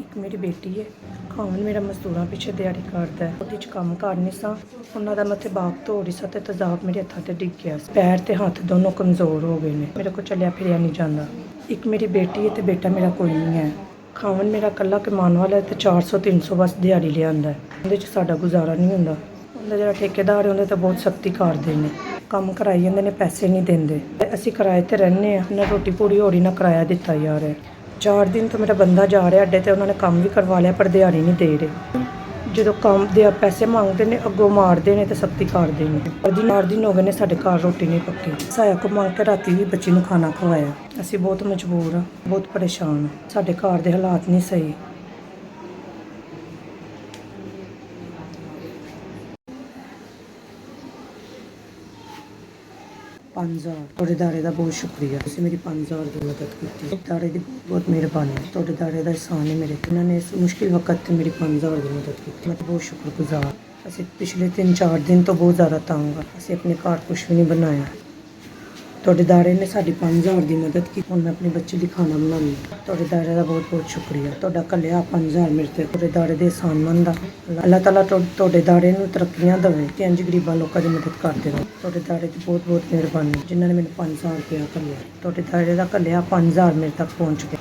ਇੱਕ ਮੇਰੀ ਬੇਟੀ ਹੈ। ਖਾਣ ਮੇਰਾ ਮਜ਼ਦੂਰਾਂ ਪਿੱਛੇ ਦਿਹਾੜੀ ਕਰਦਾ ਹੈ। ਉਹਦੇ 'ਚ ਕੰਮ ਕਰ ਨਹੀਂ ਸਾਂ। ਉਹਨਾਂ ਦਾ ਮੈਂ ਉੱਥੇ ਬਾਗ ਧੋ ਰਹੀ ਸਾਂ ਤੇ ਤੇਜ਼ਾਬ ਮੇਰੇ ਹੱਥਾਂ ਤੇ ਡਿੱਗ ਗਿਆ। ਪੈਰ ਤੇ ਹੱਥ ਦੋਨੋਂ ਕਮਜ਼ੋਰ ਹੋ ਗਏ ਨੇ। ਮੇਰੇ ਕੋਲ ਚੱਲਿਆ ਫਿਰਿਆ ਨਹੀਂ ਜਾਂਦਾ। ਇੱਕ ਮੇਰੀ ਬੇਟੀ ਹੈ ਤੇ ਬੇਟਾ ਮੇਰਾ ਕੋਈ ਨਹੀਂ ਹੈ। ਖਾਵਨ ਮੇਰਾ ਇਕੱਲਾ ਕਮਾਉਣ ਵਾਲਾ ਹੈ ਤੇ 400-300 ਬਸ ਦਿਹਾੜੀ ਲਿਆਂਦਾ। ਉਹਦੇ 'ਚ ਸਾਡਾ ਗੁਜ਼ਾਰਾ ਨਹੀਂ ਹੁੰਦਾ। ਉਹਦਾ ਜਿਹੜਾ ਠੇਕੇਦਾਰ ਹੈ ਉਹਦੇ ਤਾਂ ਬਹੁਤ ਸਖਤੀ ਕਰਦੇ ਨੇ। ਕੰਮ ਕਰਾਈ ਜਾਂਦੇ ਨੇ, ਪੈਸੇ ਨਹੀਂ ਦਿੰਦੇ। ਅਸੀਂ ਕਿਰਾਏ ਤੇ ਰਹਿੰਦੇ ਹਾਂ, ਨਾ ਰੋਟੀ ਪੂਰੀ ਹੋ ਰਹੀ ਨਾ ਕਿਰਾਇਆ ਦਿੱਤਾ ਜਾ ਰਿਹਾ। 4 ਦਿਨ ਤੋਂ ਮੇਰਾ ਬੰਦਾ ਜਾ ਰਿਹਾ ਅੱਡੇ ਤੇ, ਉਹਨਾਂ ਨੇ ਕੰਮ ਵੀ ਕਰਵਾ ਲਿਆ ਪਰ ਦਿਹਾੜੀ ਨਹੀਂ ਦੇ ਰਹੇ। ਜਦੋਂ ਕੰਮ ਦੇ ਪੈਸੇ ਮੰਗਦੇ ਨੇ ਅੱਗੋਂ ਮਾਰਦੇ ਨੇ ਤੇ ਸਖਤੀ ਕਰਦੇ ਨੇ। 4 ਦਿਨ ਹੋ ਗਏ ਨੇ ਸਾਡੇ ਘਰ ਰੋਟੀ ਨਹੀਂ ਪੱਕੀ। ਸਾਇਆ ਕੋ ਮੰਗ ਕੇ ਰਾਤੀ ਵੀ ਬੱਚੀ ਨੂੰ ਖਾਣਾ ਖਵਾਇਆ। ਅਸੀਂ ਬਹੁਤ ਮਜਬੂਰ ਹਾਂ, ਬਹੁਤ ਪਰੇਸ਼ਾਨ ਹਾਂ। ਸਾਡੇ ਘਰ ਦੇ ਹਾਲਾਤ ਨਹੀਂ ਸਹੀ। ਤੁਹਾਡੇ ਦਾਰੇ ਦਾ ਬਹੁਤ ਸ਼ੁਕਰੀਆ। ਤੁਸੀਂ ਮੇਰੀ 5000 ਦੀ ਮਦਦ ਕੀਤੀ। ਦਾਰੇ ਦੀ ਬਹੁਤ ਮਿਹਰਬਾਨੀ। ਤੁਹਾਡੇ ਦਾਰੇ ਦਾ ਇਹਸਾਨ ਹੈ ਮੇਰੇ ਤੇ। ਇਹਨਾਂ ਨੇ ਇਸ ਮੁਸ਼ਕਿਲ ਵਕਤ ਤੇ ਮੇਰੀ 5000 ਦੀ ਮਦਦ ਕੀਤੀ। ਮੈਂ ਬਹੁਤ ਸ਼ੁਕਰਗੁਜ਼ਾਰ। ਅਸੀਂ ਪਿਛਲੇ 3-4 ਦਿਨ ਤੋਂ ਬਹੁਤ ਜ਼ਿਆਦਾ ਤੰਗ ਹਾਂ। ਅਸੀਂ ਆਪਣੇ ਘਰ ਕੁਛ ਵੀ ਨਹੀਂ ਬਣਾਇਆ। ਤੁਹਾਡੇ ਦਾਰੇ ਨੇ ਸਾਡੀ 5000 ਦੀ ਮਦਦ ਕੀਤੀ। ਹੁਣ ਮੈਂ ਆਪਣੇ ਬੱਚੇ ਲਈ ਖਾਣਾ ਬਣਾਉਂਦੀ। ਤੁਹਾਡੇ ਦਾਰੇ ਦਾ ਬਹੁਤ ਬਹੁਤ ਸ਼ੁਕਰੀਆ। ਤੁਹਾਡਾ ਘੱਲਿਆ 5000 ਮੇਰੇ ਤੇ। ਤੁਹਾਡੇ ਦਾਰੇ ਦੇ ਇਹਸਾਨਮੰਦ ਆ। ਅੱਲਾਹ ਤਾਲਾ ਤੁਹਾਡੇ ਦਾਰੇ ਨੂੰ ਤਰੱਕੀਆਂ ਦੇਵੇ ਤੇ ਇੰਝ ਗਰੀਬਾਂ ਲੋਕਾਂ ਦੀ ਮਦਦ ਕਰਦੇ ਰਹੋ। ਤੁਹਾਡੇ ਦਾਰੇ ਦੀ ਬਹੁਤ ਬਹੁਤ ਮਿਹਰਬਾਨੀ ਜਿਨ੍ਹਾਂ ਨੇ ਮੈਨੂੰ 5000 ਰੁਪਇਆ ਘੱਲਿਆ। ਤੁਹਾਡੇ ਦਾਰੇ ਦਾ ਘੱਲਿਆ 5000 ਮੇਰੇ ਤੱਕ ਪਹੁੰਚ ਗਿਆ।